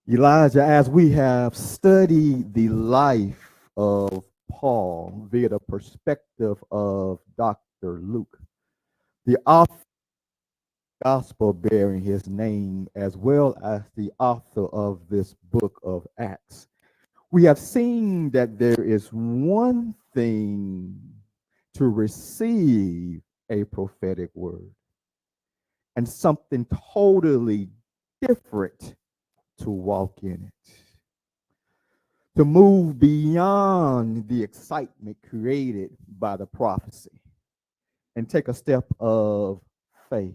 Elijah, as we have studied the life of Paul via the perspective of Dr. Luke, the author of the gospel bearing his name, as well as the author of this book of Acts, we have seen that there is one thing to receive a prophetic word and something totally different to walk in it, to move beyond the excitement created by the prophecy and take a step of faith,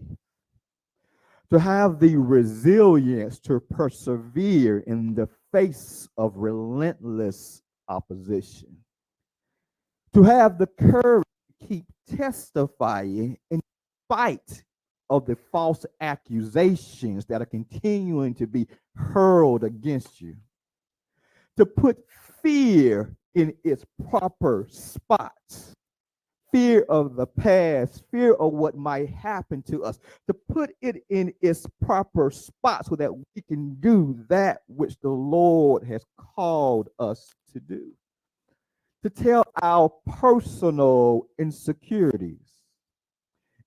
to have the resilience to persevere in the face of relentless opposition, to have the courage to keep testifying in spite of the false accusations that are continuing to be hurled against you, to put fear in its proper spots, fear of the past, fear of what might happen to us, to put it in its proper spot so that we can do that which the Lord has called us to do, to tell our personal insecurities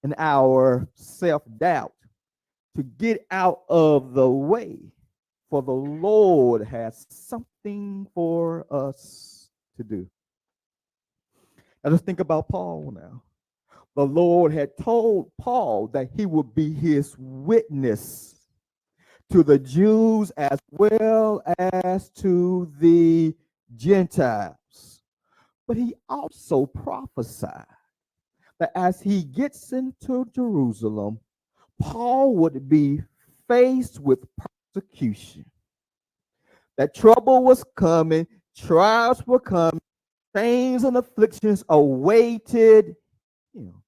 and our self doubt to get out of the way, for the Lord has something for us to do. Now, just think about Paul now. The Lord had told Paul that he would be his witness to the Jews as well as to the Gentiles. But he also prophesied that as he gets into Jerusalem, Paul would be faced with persecution, that trouble was coming, trials were coming, pains and afflictions awaited him.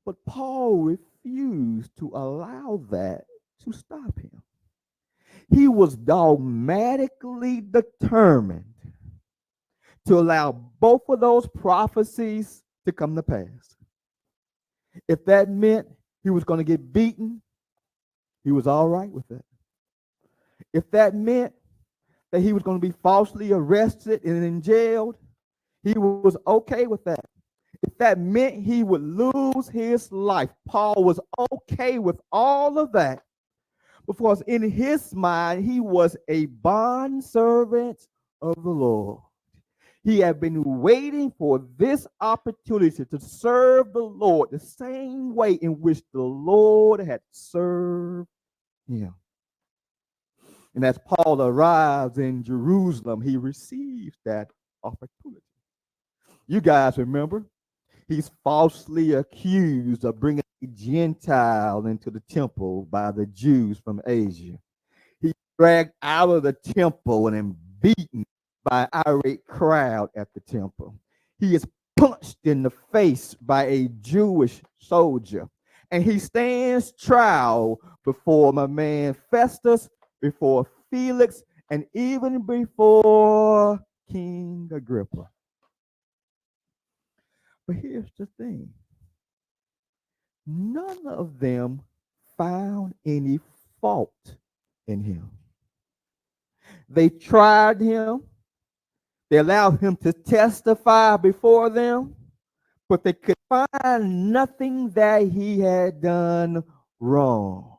But Paul refused to allow that to stop him. He was dogmatically determined to allow both of those prophecies to come to pass. If that meant he was going to get beaten, he was all right with that. If that meant that he was going to be falsely arrested and jailed, he was okay with that. If that meant he would lose his life, Paul was okay with all of that because in his mind, he was a bondservant of the Lord. He had been waiting for this opportunity to serve the Lord the same way in which the Lord had served him. And as Paul arrives in Jerusalem, he receives that opportunity. You guys remember, he's falsely accused of bringing a Gentile into the temple by the Jews from Asia. He's dragged out of the temple and then beaten by an irate crowd at the temple. He is punched in the face by a Jewish soldier. And he stands trial before my man Festus, before Felix, and even before King Agrippa. But here's the thing. None of them found any fault in him. They tried him. They allowed him to testify before them, but they could find nothing that he had done wrong.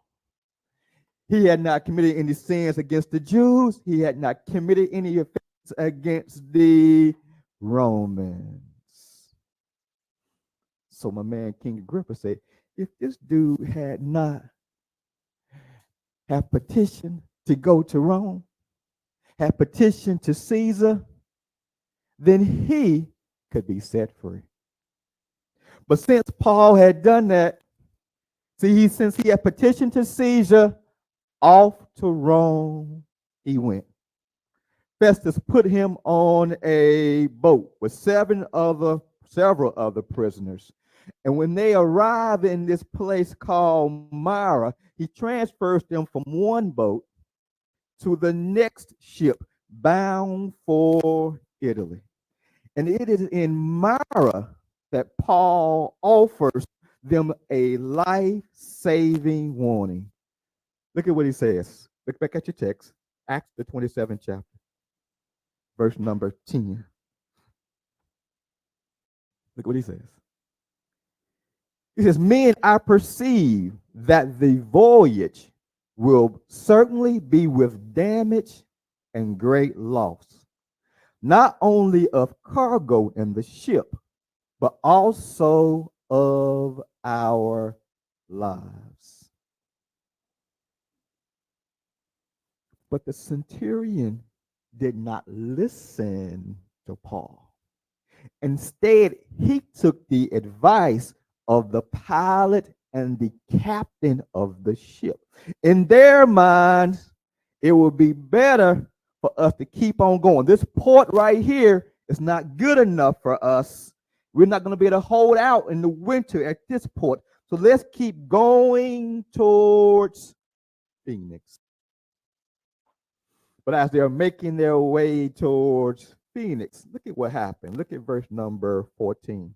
He had not committed any sins against the Jews. He had not committed any offense against the Romans. So my man King Agrippa said, if this dude had not have petitioned to go to Rome, had petitioned to Caesar, then he could be set free. But since Paul had done that, since he had petitioned to Caesar, off to Rome he went. Festus put him on a boat with several other prisoners. And when they arrive in this place called Myra, he transfers them from one boat to the next ship bound for Italy. And it is in Myra that Paul offers them a life-saving warning. Look at what he says. Look back at your text, Acts the 27th chapter, verse number 10. Look what he says. He says, men, I perceive that the voyage will certainly be with damage and great loss, not only of cargo in the ship, but also of our lives. But the centurion did not listen to Paul. Instead, he took the advice of the pilot and the captain of the ship. In their minds, it would be better for us to keep on going. This port right here is not good enough for us. We're not going to be able to hold out in the winter at this port. So let's keep going towards Phoenix. But as they're making their way towards Phoenix, look at what happened. Look at verse number 14.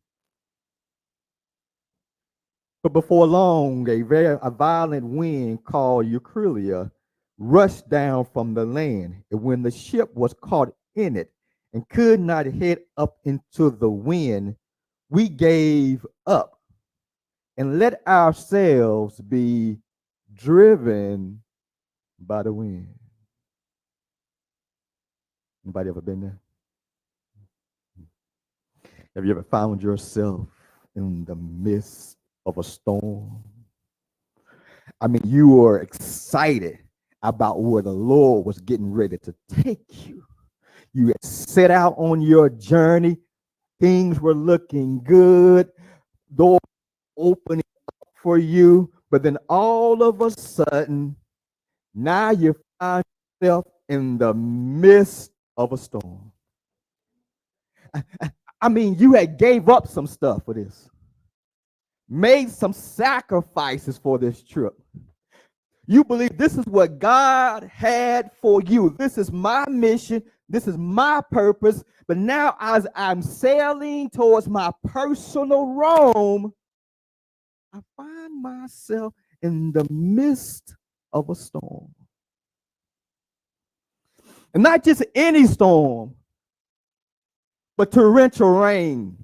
But before long, a violent wind called Eucralia rushed down from the land. And when the ship was caught in it and could not head up into the wind, we gave up and let ourselves be driven by the wind. Anybody ever been there? Have you ever found yourself in the midst of a storm? I mean, you were excited about where the Lord was getting ready to take you. You had set out on your journey. Things were looking good. Doors opening up for you. But then all of a sudden, now you find yourself in the midst of a storm. I mean, you had gave up some stuff for this. Made some sacrifices for this trip. You believe this is what God had for you. This is my mission. This is my purpose. But now as I'm sailing towards my personal Rome, I find myself in the midst of a storm. And not just any storm, but torrential rain.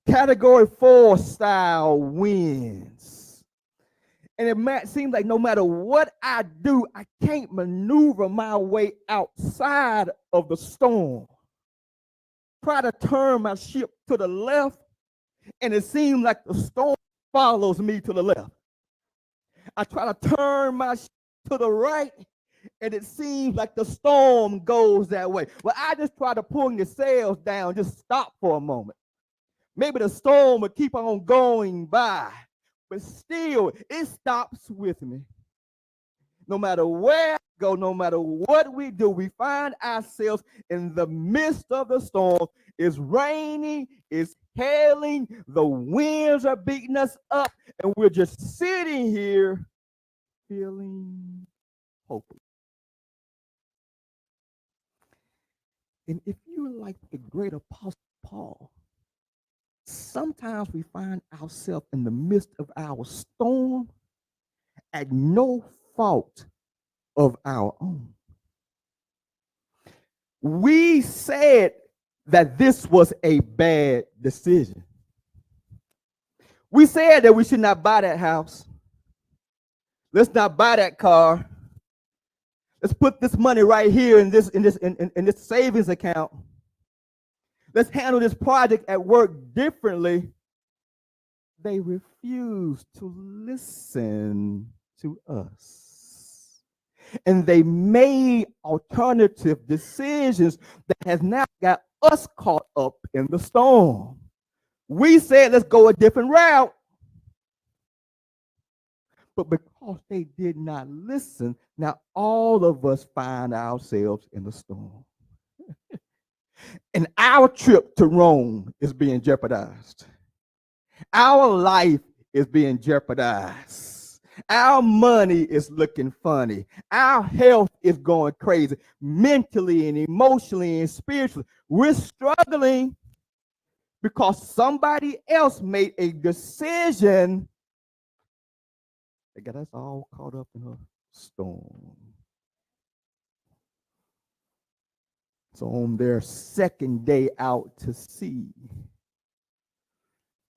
Category 4 style winds. And it seems like no matter what I do, I can't maneuver my way outside of the storm. Try to turn my ship to the left, and it seems like the storm follows me to the left. I try to turn my ship to the right, and it seems like the storm goes that way. Well, I just try to pull the sails down, just stop for a moment. Maybe the storm will keep on going by, but still, it stops with me. No matter where I go, no matter what we do, we find ourselves in the midst of the storm. It's raining, it's hailing, the winds are beating us up, and we're just sitting here feeling hopeless. And if you're like the great Apostle Paul, sometimes we find ourselves in the midst of our storm at no fault of our own. We said that this was a bad decision. We said that we should not buy that house. Let's not buy that car. Let's put this money right here in this savings account. Let's handle this project at work differently. They refuse to listen to us. And they made alternative decisions that has now got us caught up in the storm. We said, let's go a different route. But because they did not listen, now all of us find ourselves in the storm. And our trip to Rome is being jeopardized. Our life is being jeopardized. Our money is looking funny. Our health is going crazy. Mentally and emotionally and spiritually, we're struggling because somebody else made a decision that got us all caught up in storm. So on their second day out to sea,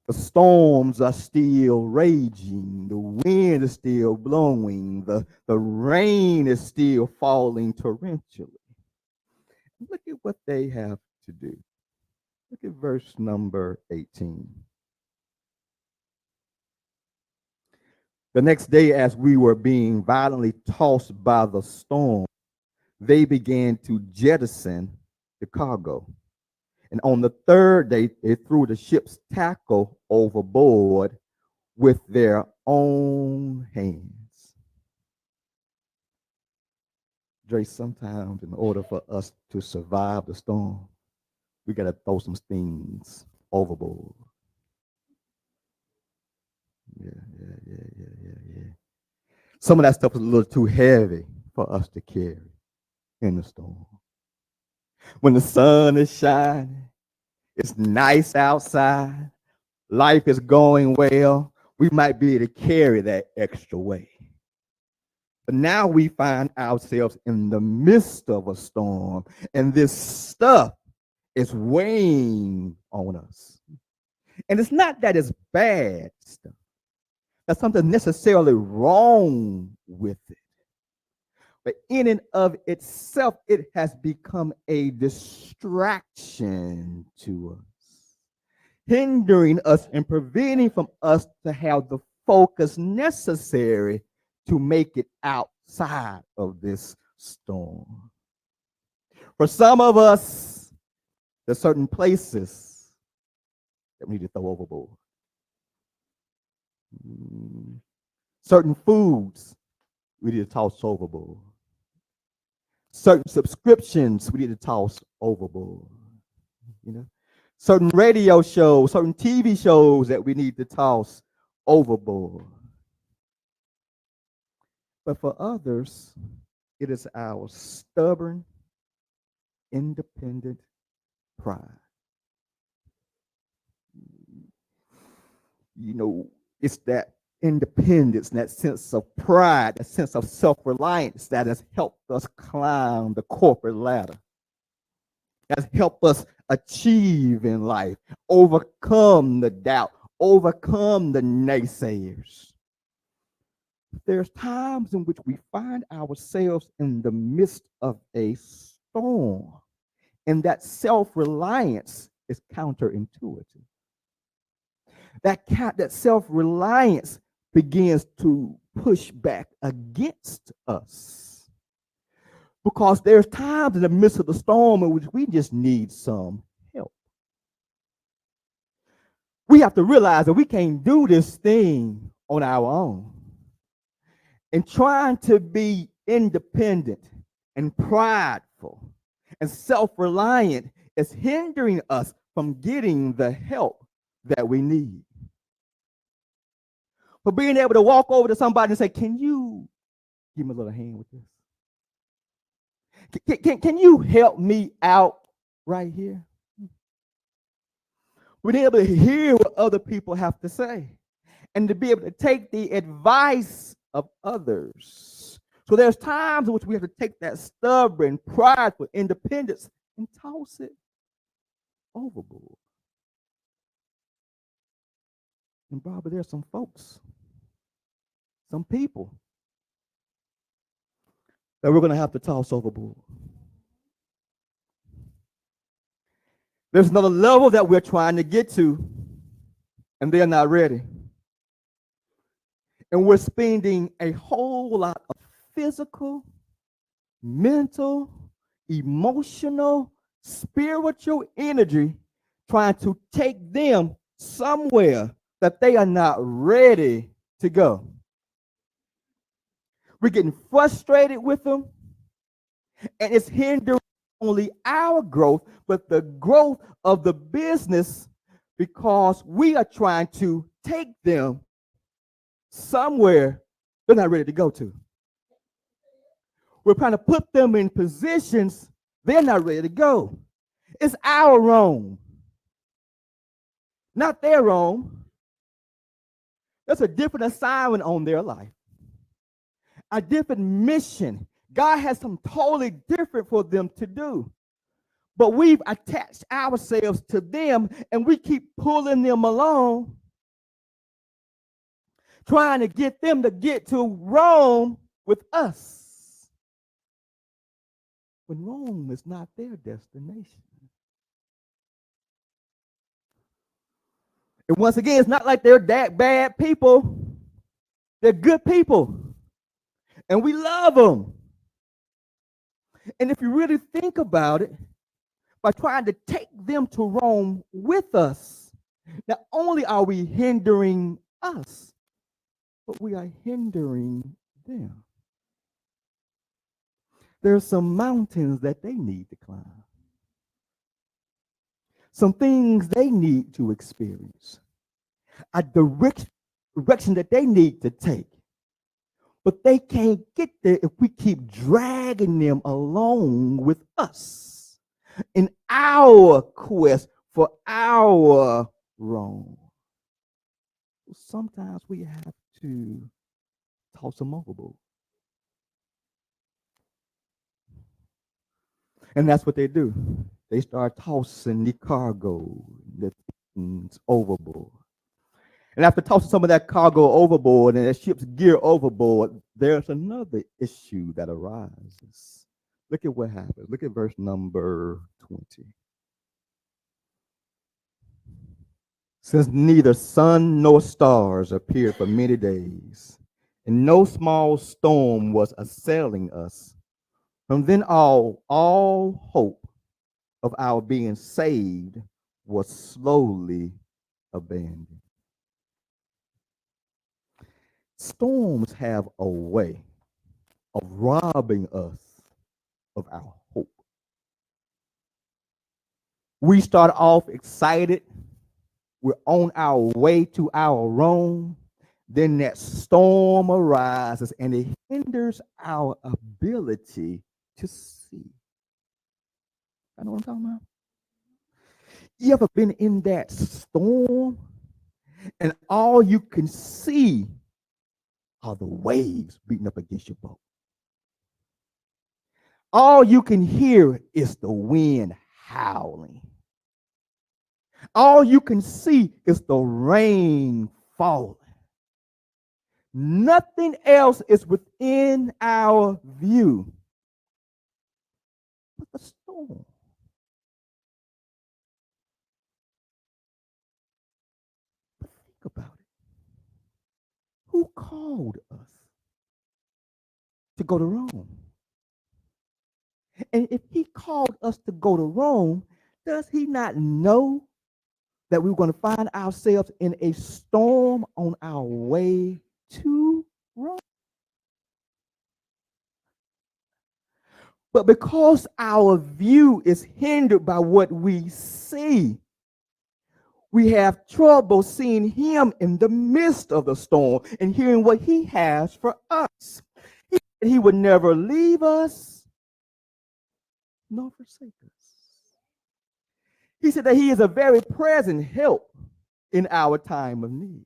the storms are still raging, the wind is still blowing, the rain is still falling torrentially. Look at what they have to do. Look at verse number 18. The next day, as we were being violently tossed by the storm, they began to jettison the cargo. And on the third day, they threw the ship's tackle overboard with their own hands. Dre, sometimes in order for us to survive the storm, we got to throw some things overboard. Yeah. Some of that stuff is a little too heavy for us to carry in the storm. When the sun is shining, it's nice outside, life is going well, we might be able to carry that extra weight. But now we find ourselves in the midst of a storm, and this stuff is weighing on us. And it's not that it's bad stuff. There's something necessarily wrong with it. But in and of itself, it has become a distraction to us, hindering us and preventing from us to have the focus necessary to make it outside of this storm. For some of us, there's certain places that we need to throw overboard. Certain foods we need to toss overboard. Certain subscriptions we need to toss overboard. Certain radio shows, certain TV shows that we need to toss overboard. But for others, it is our stubborn, independent pride. It's that independence, that sense of pride, that sense of self-reliance that has helped us climb the corporate ladder, has helped us achieve in life, overcome the doubt, overcome the naysayers. There's times in which we find ourselves in the midst of a storm, and that self-reliance is counterintuitive. That self-reliance begins to push back against us, because there's times in the midst of the storm in which we just need some help. We have to realize that we can't do this thing on our own. And trying to be independent and prideful and self-reliant is hindering us from getting the help that we need. For being able to walk over to somebody and say, can you give me a little hand with this? Can you help me out right here? We're able to hear what other people have to say and to be able to take the advice of others. So there's times in which we have to take that stubborn, prideful independence and toss it overboard. And Barbara, there's some folks, some people that we're going to have to toss overboard. There's another level that we're trying to get to, and they're not ready. And we're spending a whole lot of physical, mental, emotional, spiritual energy trying to take them somewhere that they are not ready to go. We're getting frustrated with them, and it's hindering only our growth, but the growth of the business, because we are trying to take them somewhere they're not ready to go to. We're trying to put them in positions they're not ready to go. It's our own, not their own. There's a different assignment on their life. a different mission. God has something totally different for them to do. But we've attached ourselves to them and we keep pulling them along, trying to get them to get to Rome with us, when Rome is not their destination. And once again, it's not like they're that bad people. They're good people. And we love them. And if you really think about it, by trying to take them to Rome with us, not only are we hindering us, but we are hindering them. There are some mountains that they need to climb, some things they need to experience, a direction that they need to take. But they can't get there if we keep dragging them along with us in our quest for our Rome. Sometimes we have to toss them overboard. And that's what they do. They start tossing the cargo, the things overboard. And after tossing some of that cargo overboard and the ship's gear overboard, there's another issue that arises. Look at what happens. Look at verse number 20. Since neither sun nor stars appeared for many days, and no small storm was assailing us, from then all hope of our being saved was slowly abandoned. Storms have a way of robbing us of our hope. We start off excited. We're on our way to our Rome. Then that storm arises and it hinders our ability to see. I know what I'm talking about? You ever been in that storm and all you can see are the waves beating up against your boat? All you can hear is the wind howling. All you can see is the rain falling. Nothing else is within our view but the storm. But think about it. Who called us to go to Rome? And if he called us to go to Rome, does he not know that we were going to find ourselves in a storm on our way to Rome? But because our view is hindered by what we see, we have trouble seeing him in the midst of the storm and hearing what he has for us. He would never leave us nor forsake us. He said that he is a very present help in our time of need.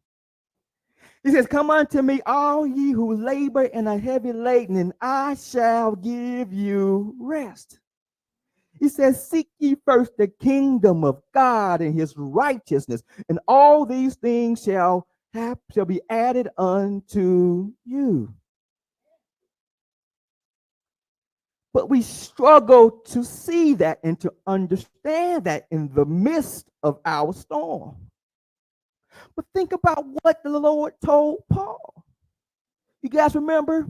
He says, come unto me, all ye who labor and are heavy laden, and I shall give you rest. He says, seek ye first the kingdom of God and his righteousness, and all these things shall be added unto you. But we struggle to see that and to understand that in the midst of our storm. But think about what the Lord told Paul. You guys remember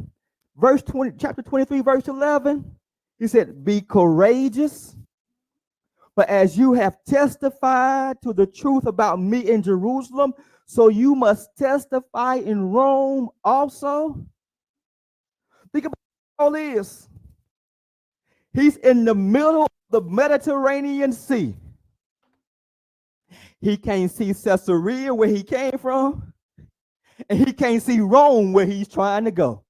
verse 20, chapter 23, verse 11? He said, be courageous, but as you have testified to the truth about me in Jerusalem, so you must testify in Rome also. Think about what Paul is. He's in the middle of the Mediterranean Sea. He can't see Caesarea where he came from, and he can't see Rome where he's trying to go.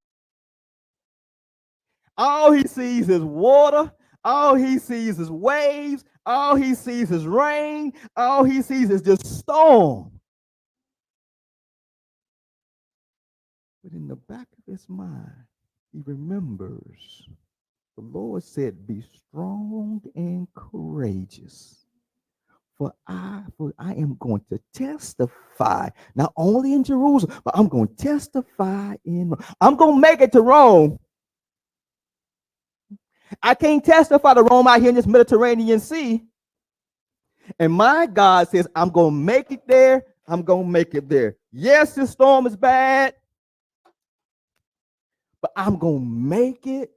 All he sees is water. All he sees is waves. All he sees is rain. All he sees is just storm. But in the back of his mind, he remembers the Lord said, be strong and courageous. For I am going to testify, not only in Jerusalem, but I'm going to testify I'm going to make it to Rome. I can't testify to Rome out here in this Mediterranean Sea. And my God says, I'm going to make it there. I'm going to make it there. Yes, this storm is bad, but I'm going to make it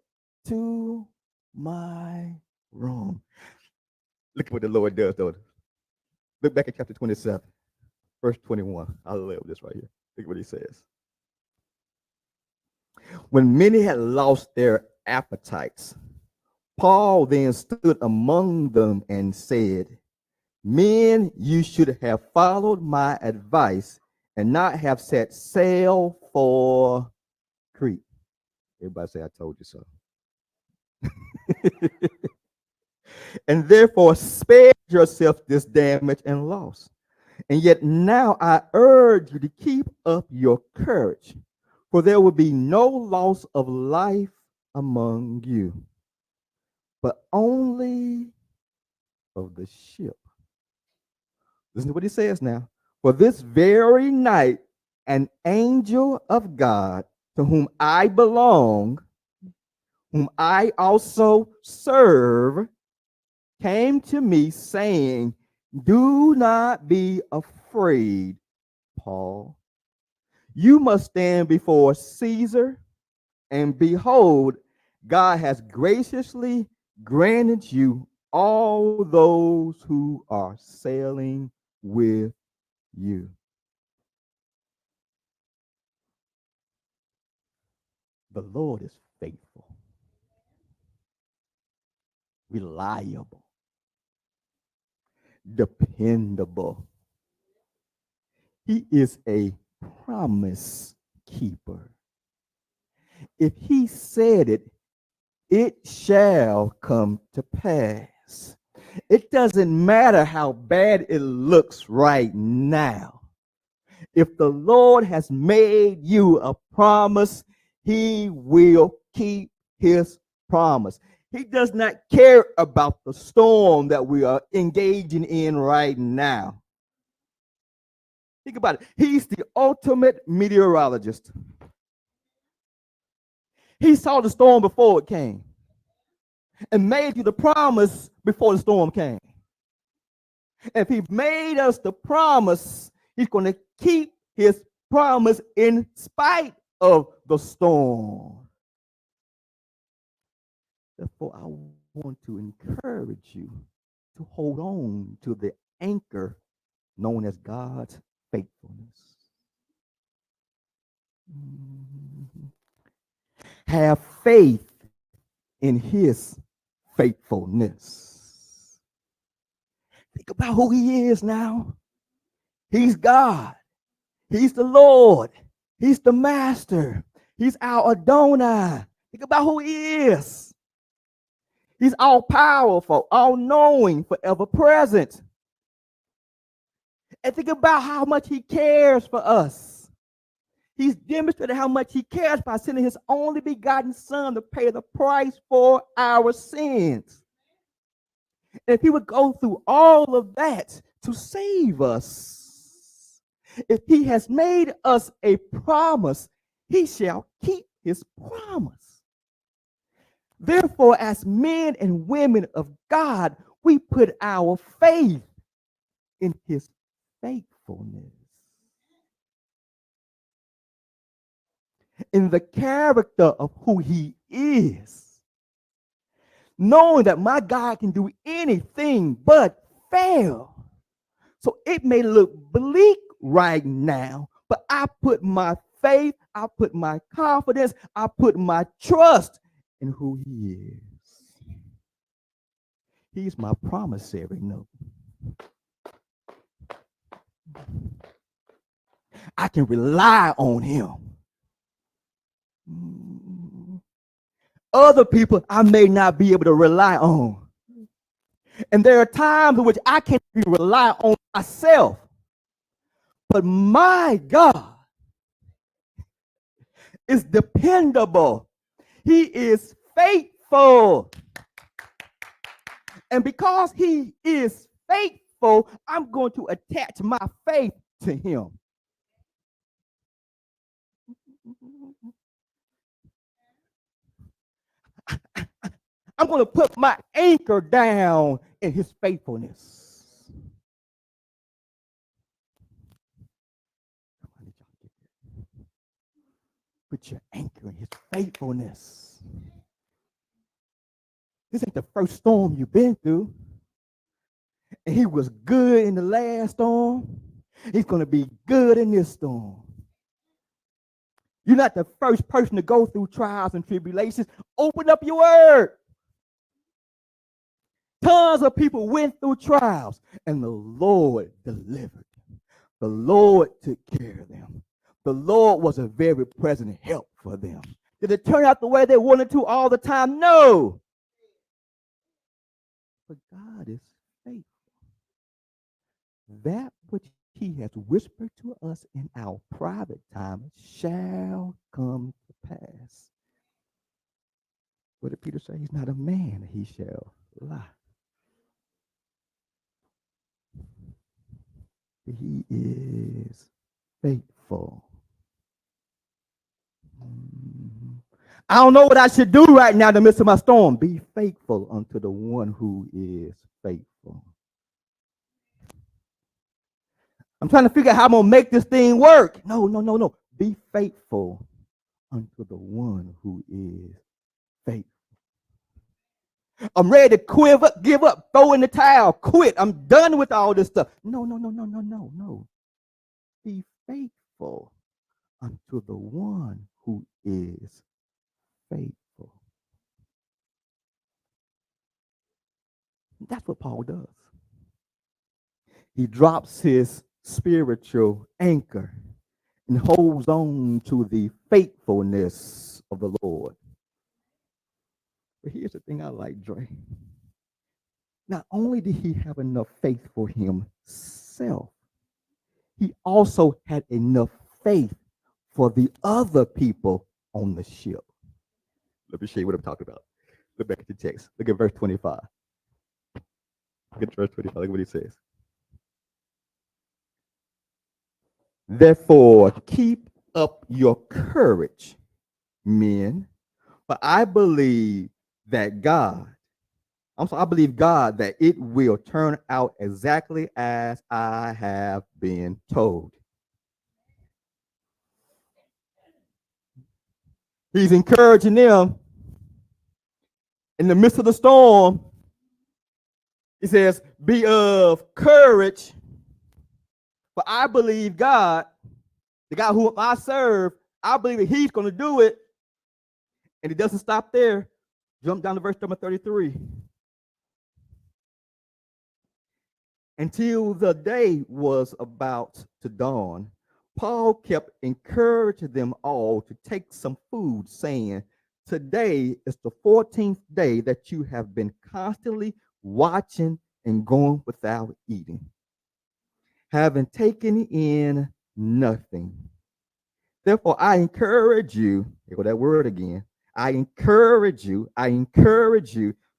to my Rome. Look at what the Lord does, though. Look back at chapter 27, verse 21. I love this right here. Look at what he says. When many had lost their appetites, Paul then stood among them and said, men, you should have followed my advice and not have set sail for Crete. Everybody say, I told you so. And therefore spared yourself this damage and loss. And yet now I urge you to keep up your courage, for there will be no loss of life among you, but only of the ship. Listen to what he says now. For this very night, an angel of God, to whom I belong, whom I also serve, came to me saying, do not be afraid, Paul. You must stand before Caesar, and behold, God has graciously granted you all those who are sailing with you. The Lord is faithful, reliable, dependable. He is a promise keeper. If he said it, it shall come to pass. It doesn't matter how bad it looks right now. If the Lord has made you a promise, he will keep his promise. He does not care about the storm that we are engaging in right now. Think about it. He's the ultimate meteorologist. He saw the storm before it came and made you the promise before the storm came. If he made us the promise, he's going to keep his promise in spite of the storm. Therefore, I want to encourage you to hold on to the anchor known as God's faithfulness. Have faith in his faithfulness. Think about who he is now. He's God. He's the Lord. He's the Master. He's our Adonai. Think about who he is. He's all powerful, all knowing, forever present. And think about how much he cares for us. He's demonstrated how much he cares by sending his only begotten son to pay the price for our sins. And if he would go through all of that to save us, if he has made us a promise, he shall keep his promise. Therefore, as men and women of God, we put our faith in his faithfulness, in the character of who he is, knowing that my God can do anything but fail. So it may look bleak right now, but I put my faith, I put my confidence, I put my trust in who he is. He's my promissory note. I can rely on him. Other people I may not be able to rely on. And there are times in which I can't even rely on myself. But my God is dependable. He is faithful. And because he is faithful, I'm going to attach my faith to him. I'm going to put my anchor down in his faithfulness. Put your anchor in his faithfulness. This ain't the first storm you've been through. And he was good in the last storm. He's going to be good in this storm. You're not the first person to go through trials and tribulations. Open up your word. Tons of people went through trials, and the Lord delivered them. The Lord took care of them. The Lord was a very present help for them. Did it turn out the way they wanted to all the time? No. But God is faithful. That which he has whispered to us in our private time shall come to pass. What did Peter say? He's not a man that he shall lie. He is faithful. I don't know what I should do right now in the midst of my storm. Be faithful unto the one who is faithful. I'm trying to figure out how I'm going to make this thing work. No. Be faithful unto the one who is faithful. I'm ready to quiver, give up, throw in the towel, quit. I'm done with all this stuff. No. Be faithful unto the one who is faithful. That's what Paul does. He drops his spiritual anchor and holds on to the faithfulness of the Lord. But here's the thing I like, Dre. Not only did he have enough faith for himself, he also had enough faith for the other people on the ship. Let me show you what I'm talking about. Look back at the text. Look at verse 25. Look at verse 25. Look what he says. Therefore, keep up your courage, men, for I believe God that it will turn out exactly as I have been told. He's encouraging them in the midst of the storm. He says, be of courage, for I believe God, the God whom I serve, I believe that he's going to do it. And it doesn't stop there. Jump down to verse number 33. Until the day was about to dawn, Paul kept encouraging them all to take some food, saying, today is the 14th day that you have been constantly watching and going without eating, having taken in nothing. Therefore, I encourage you, here go that word again, I encourage you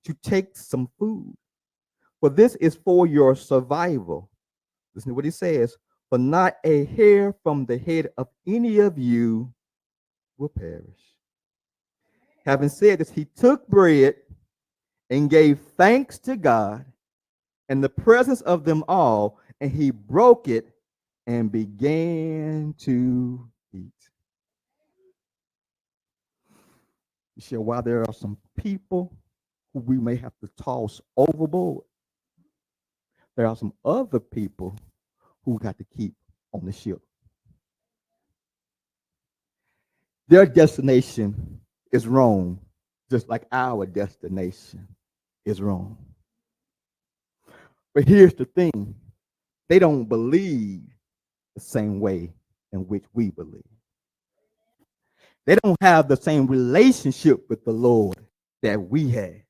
to take some food. For this is for your survival. Listen to what he says. For not a hair from the head of any of you will perish. Having said this, he took bread and gave thanks to God in the presence of them all, and he broke it and began to eat. You see, while there are some people who we may have to toss overboard, there are some other people who got to keep on the ship. Their destination is Rome, just like our destination is Rome. But here's the thing. They don't believe the same way in which we believe. They don't have the same relationship with the Lord that we have.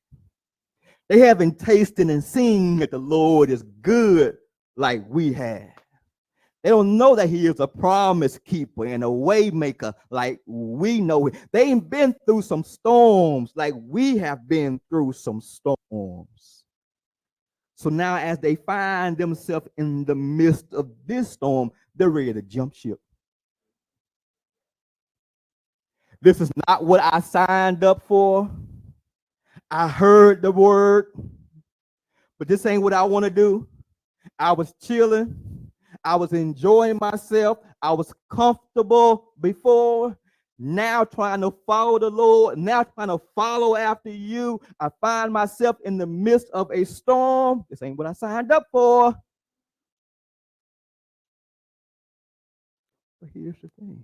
They haven't tasted and seen that the Lord is good like we have. They don't know that he is a promise keeper and a way maker like we know it. They ain't been through some storms like we have been through some storms. So now as they find themselves in the midst of this storm, they're ready to jump ship. This is not what I signed up for. I heard the word, but this ain't what I want to do. I was chilling. I was enjoying myself. I was comfortable before. Now trying to follow the Lord. Now trying to follow after you. I find myself in the midst of a storm. This ain't what I signed up for. But here's the thing.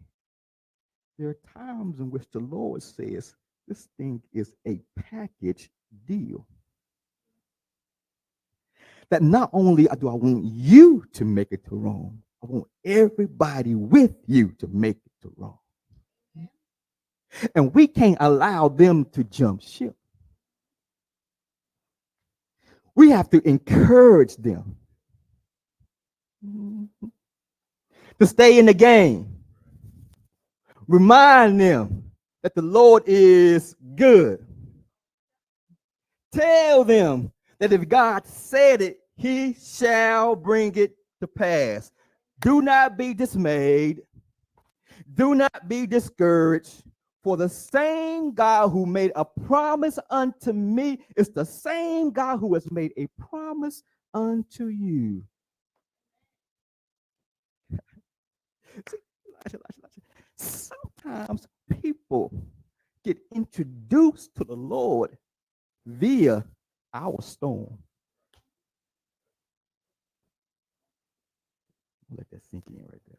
There are times in which the Lord says, this thing is a package deal. That not only do I want you to make it to Rome, I want everybody with you to make it to Rome. And we can't allow them to jump ship. We have to encourage them to stay in the game. Remind them that the Lord is good. Tell them that if God said it, he shall bring it to pass. Do not be dismayed. Do not be discouraged. For the same God who made a promise unto me is the same God who has made a promise unto you. Sometimes people get introduced to the Lord via our storm. Let that sink in right there.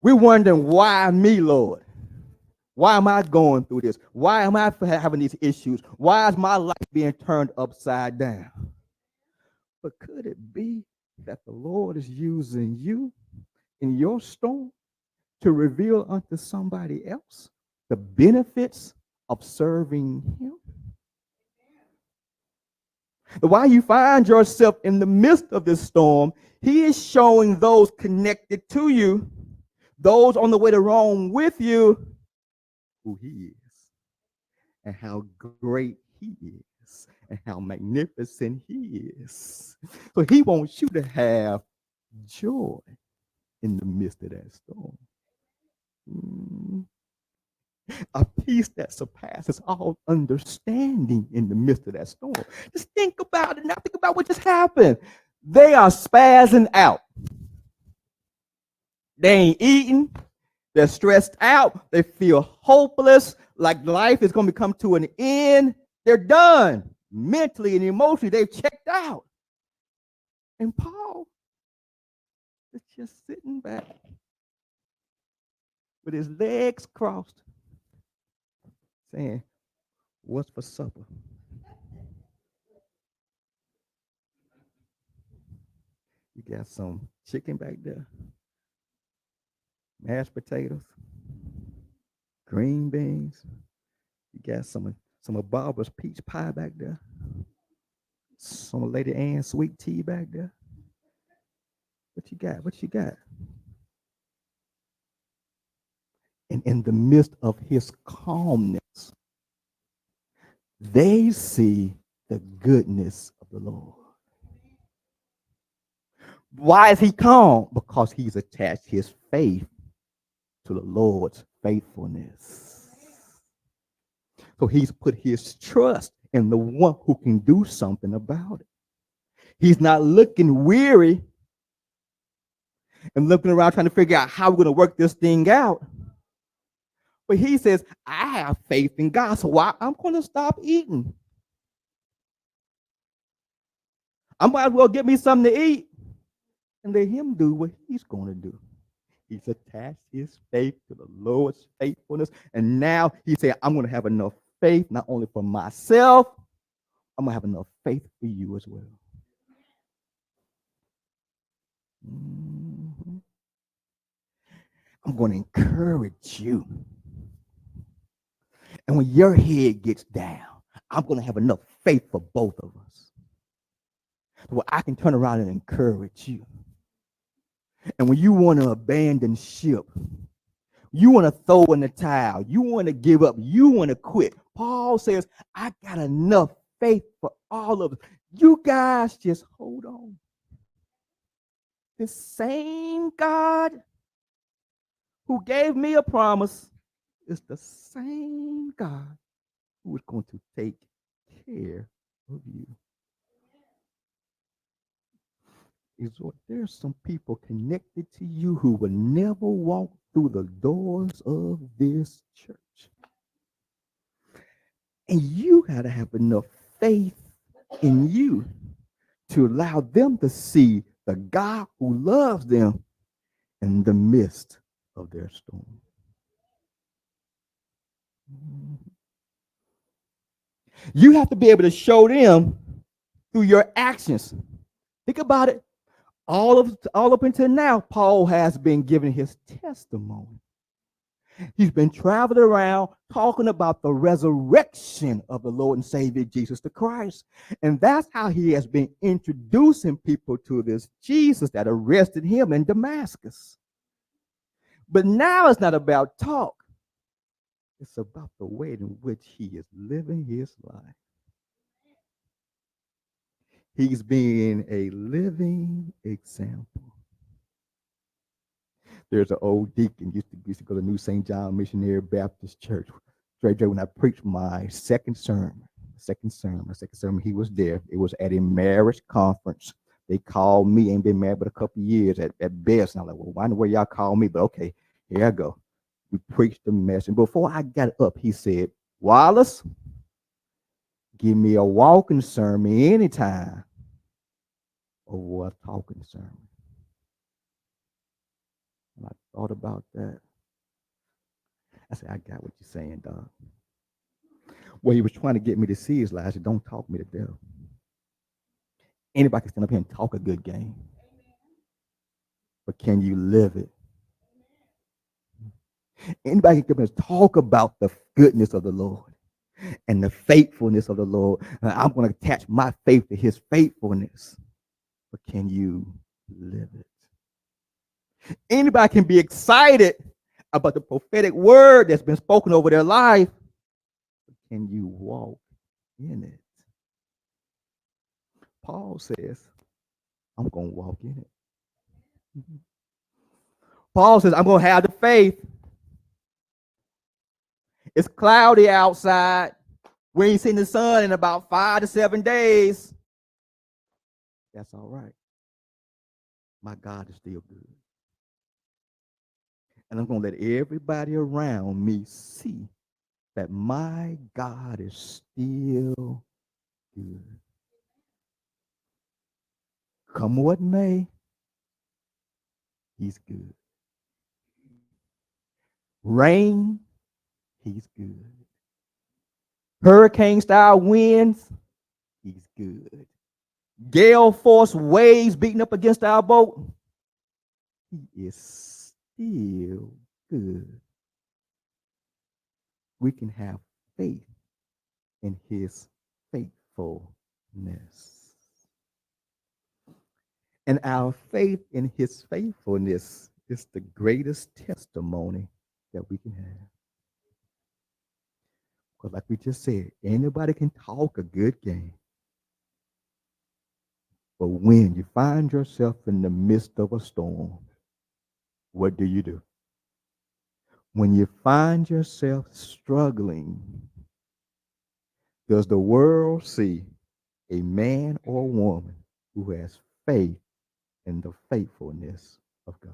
We're wondering, why me, Lord? Why am I going through this? Why am I having these issues? Why is my life being turned upside down? But could it be that the Lord is using you in your storm to reveal unto somebody else the benefits of serving him? While you find yourself in the midst of this storm, he is showing those connected to you, those on the way to Rome with you, who he is and how great he is and how magnificent he is. So he wants you to have joy in the midst of that storm. A peace that surpasses all understanding in the midst of that storm. Just think about it. Now think about what just happened. They are spazzing out. They ain't eating. They're stressed out. They feel hopeless, like life is going to come to an end. They're done. Mentally and emotionally, they've checked out. And Paul is just sitting back with his legs crossed, saying, what's for supper? You got some chicken back there, mashed potatoes, green beans. You got some of Barbara's peach pie back there. Some of Lady Ann's sweet tea back there. What you got? What you got? And in the midst of his calmness, they see the goodness of the Lord. Why is he calm? Because he's attached his faith to the Lord's faithfulness. So he's put his trust in the one who can do something about it. He's not looking weary and looking around trying to figure out how we're going to work this thing out. But he says, I have faith in God, so I'm going to stop eating. I might as well get me something to eat and let him do what he's going to do. He's attached his faith to the Lord's faithfulness. And now he said, I'm going to have enough faith, not only for myself, I'm going to have enough faith for you as well. Mm-hmm. I'm going to encourage you. And when your head gets down, I'm going to have enough faith for both of us. where I can turn around and encourage you. And when you want to abandon ship, you want to throw in the towel, you want to give up, you want to quit, Paul says, I got enough faith for all of us. You guys just hold on. The same God who gave me a promise is the same God who is going to take care of you. There's some people connected to you who will never walk through the doors of this church. And you got to have enough faith in you to allow them to see the God who loves them in the midst of their storm. You have to be able to show them through your actions. Think about it. All up until now, Paul has been giving his testimony. He's been traveling around talking about the resurrection of the Lord and Savior Jesus the Christ. And that's how he has been introducing people to this Jesus that arrested him in Damascus. But now it's not about talk. It's about the way in which he is living his life. He's being a living example. There's an old deacon used to go to New St. John Missionary Baptist Church. When I preached my second sermon, he was there. It was at a marriage conference. They called me, ain't been married but a couple of years at best. And I'm like, well, why in the way y'all call me? But okay, here I go. We preached the message. Before I got up, he said, Wallace, give me a walking sermon anytime or a talking sermon. And I thought about that. I said, I got what you're saying, dog. What he was trying to get me to see is, like, I said, don't talk me to death. Anybody can stand up here and talk a good game. But can you live it? Anybody can come and talk about the goodness of the Lord and the faithfulness of the Lord. I'm going to attach my faith to his faithfulness. But can you live it? Anybody can be excited about the prophetic word that's been spoken over their life. But can you walk in it? Paul says, I'm going to walk in it. Paul says, I'm going to have the faith. It's cloudy outside. We ain't seen the sun in about 5 to 7 days. That's all right. My God is still good. And I'm going to let everybody around me see that my God is still good. Come what may, he's good. Rain, he's good. Hurricane-style winds, he's good. Gale force waves beating up against our boat, he is still good. We can have faith in his faithfulness. And our faith in his faithfulness is the greatest testimony that we can have. Because like we just said, anybody can talk a good game. But when you find yourself in the midst of a storm, what do? When you find yourself struggling, does the world see a man or woman who has faith in the faithfulness of God?